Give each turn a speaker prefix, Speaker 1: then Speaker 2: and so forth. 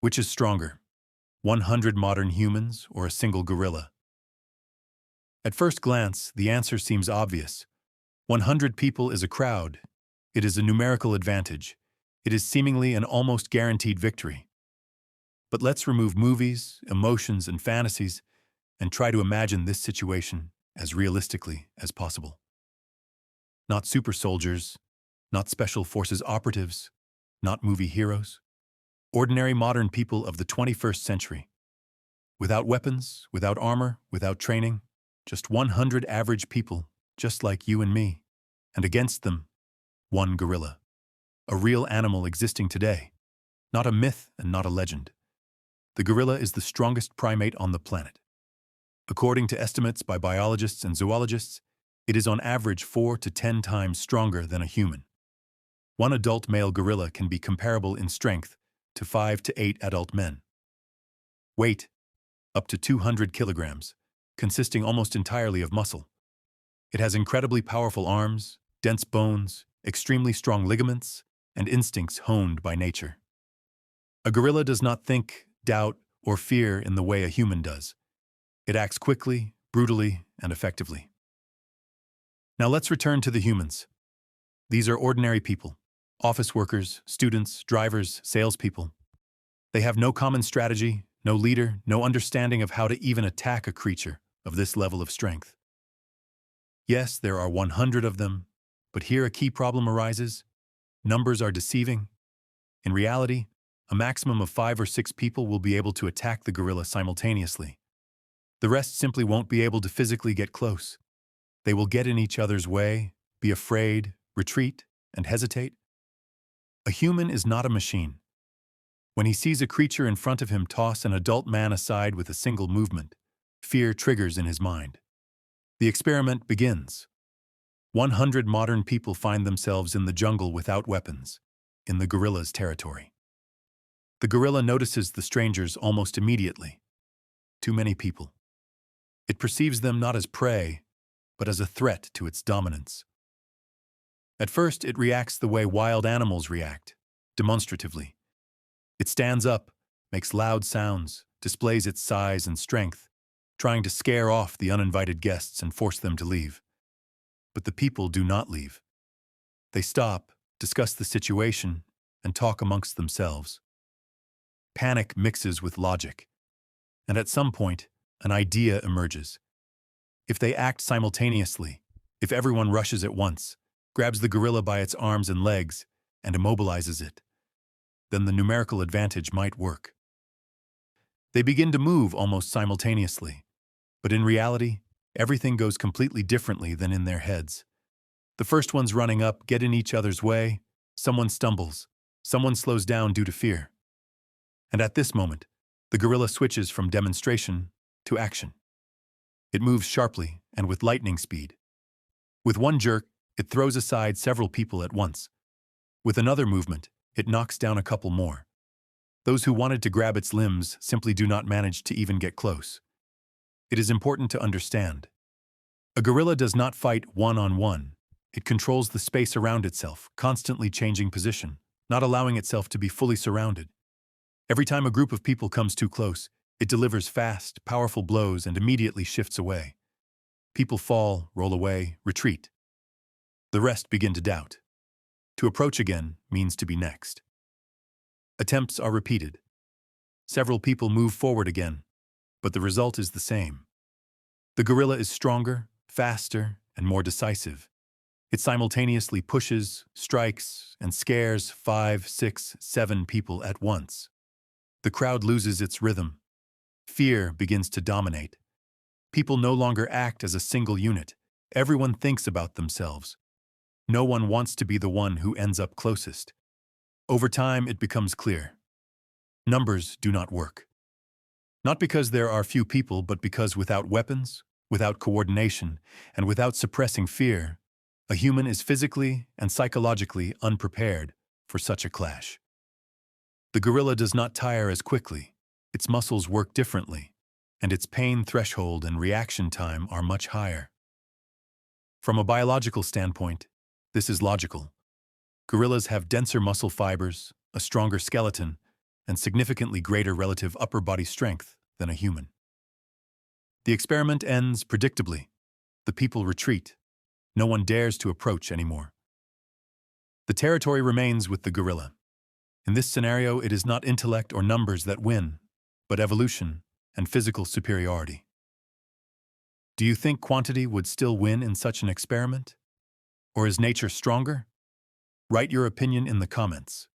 Speaker 1: Which is stronger, 100 modern humans or a single gorilla? At first glance, the answer seems obvious. 100 people is a crowd. It is a numerical advantage. It is seemingly an almost guaranteed victory. But let's remove movies, emotions, and fantasies and try to imagine this situation as realistically as possible. Not super soldiers, not special forces operatives, not movie heroes. Ordinary modern people of the 21st century. Without weapons, without armor, without training, just 100 average people, just like you and me. And against them, one gorilla. A real animal existing today. Not a myth and not a legend. The gorilla is the strongest primate on the planet. According to estimates by biologists and zoologists, it is on average 4 to 10 times stronger than a human. One adult male gorilla can be comparable in strength to 5 to 8 adult men. Weight, up to 200 kilograms, consisting almost entirely of muscle. It has incredibly powerful arms, dense bones, extremely strong ligaments, and instincts honed by nature. A gorilla does not think, doubt, or fear in the way a human does. It acts quickly, brutally, and effectively. Now let's return to the humans. These are ordinary people. Office workers, students, drivers, salespeople. They have no common strategy, no leader, no understanding of how to even attack a creature of this level of strength. Yes, there are 100 of them, but here a key problem arises. Numbers are deceiving. In reality, a maximum of 5 or 6 people will be able to attack the gorilla simultaneously. The rest simply won't be able to physically get close. They will get in each other's way, be afraid, retreat, and hesitate. A human is not a machine. When he sees a creature in front of him toss an adult man aside with a single movement, fear triggers in his mind. The experiment begins. 100 modern people find themselves in the jungle without weapons, in the gorilla's territory. The gorilla notices the strangers almost immediately. Too many people. It perceives them not as prey, but as a threat to its dominance. At first, it reacts the way wild animals react, demonstratively. It stands up, makes loud sounds, displays its size and strength, trying to scare off the uninvited guests and force them to leave. But the people do not leave. They stop, discuss the situation, and talk amongst themselves. Panic mixes with logic, and at some point, an idea emerges. If they act simultaneously, if everyone rushes at once, grabs the gorilla by its arms and legs, and immobilizes it, then the numerical advantage might work. They begin to move almost simultaneously, but in reality, everything goes completely differently than in their heads. The first ones running up get in each other's way, someone stumbles, someone slows down due to fear. And at this moment, the gorilla switches from demonstration to action. It moves sharply and with lightning speed. With one jerk, it throws aside several people at once. With another movement, it knocks down a couple more. Those who wanted to grab its limbs simply do not manage to even get close. It is important to understand. A gorilla does not fight one-on-one. It controls the space around itself, constantly changing position, not allowing itself to be fully surrounded. Every time a group of people comes too close, it delivers fast, powerful blows and immediately shifts away. People fall, roll away, retreat. The rest begin to doubt. To approach again means to be next. Attempts are repeated. Several people move forward again, but the result is the same. The gorilla is stronger, faster, and more decisive. It simultaneously pushes, strikes, and scares 5, 6, 7 people at once. The crowd loses its rhythm. Fear begins to dominate. People no longer act as a single unit. Everyone thinks about themselves. No one wants to be the one who ends up closest. Over time, it becomes clear. Numbers do not work. Not because there are few people, but because without weapons, without coordination, and without suppressing fear, a human is physically and psychologically unprepared for such a clash. The gorilla does not tire as quickly. Its muscles work differently, and its pain threshold and reaction time are much higher. From a biological standpoint, this is logical. Gorillas have denser muscle fibers, a stronger skeleton, and significantly greater relative upper body strength than a human. The experiment ends predictably. The people retreat. No one dares to approach anymore. The territory remains with the gorilla. In this scenario, it is not intellect or numbers that win, but evolution and physical superiority. Do you think quantity would still win in such an experiment? Or is nature stronger? Write your opinion in the comments.